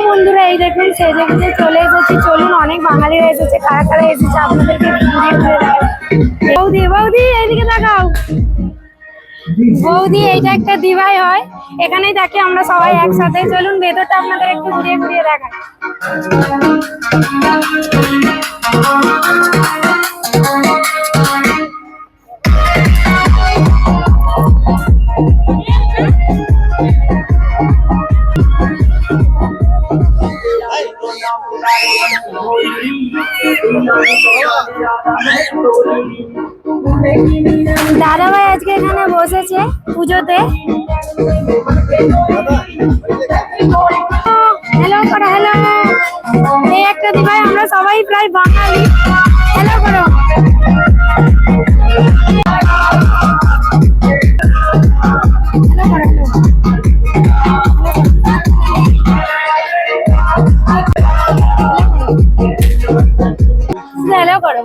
বন্ধুরা, এই দেখুন সেজে গুজে চলে এসেছি। চলুন, অনেক বাঙালিরা এসেছে। কারা কারা এসেছে আপনাদেরকে ঘুরিয়ে ঘুরে দেখাই। বৌদি, বৌদি এইদিকে দেখাও। বৌদি, এইটা একটা দিভাই হয়, এখানেই থাকি আমরা সবাই একসাথে। চলুন ভেতরটা আপনাদের একটু ঘুরিয়ে ঘুরিয়ে দেখাই। দাদাভাই আজকে এখানে বসেছে পুজোতে। হ্যালো করো, হ্যালো। এই একটা দিভাই, আমরা সবাই প্রায় বাঙালি। হ্যালো করো। হ্যালো করো।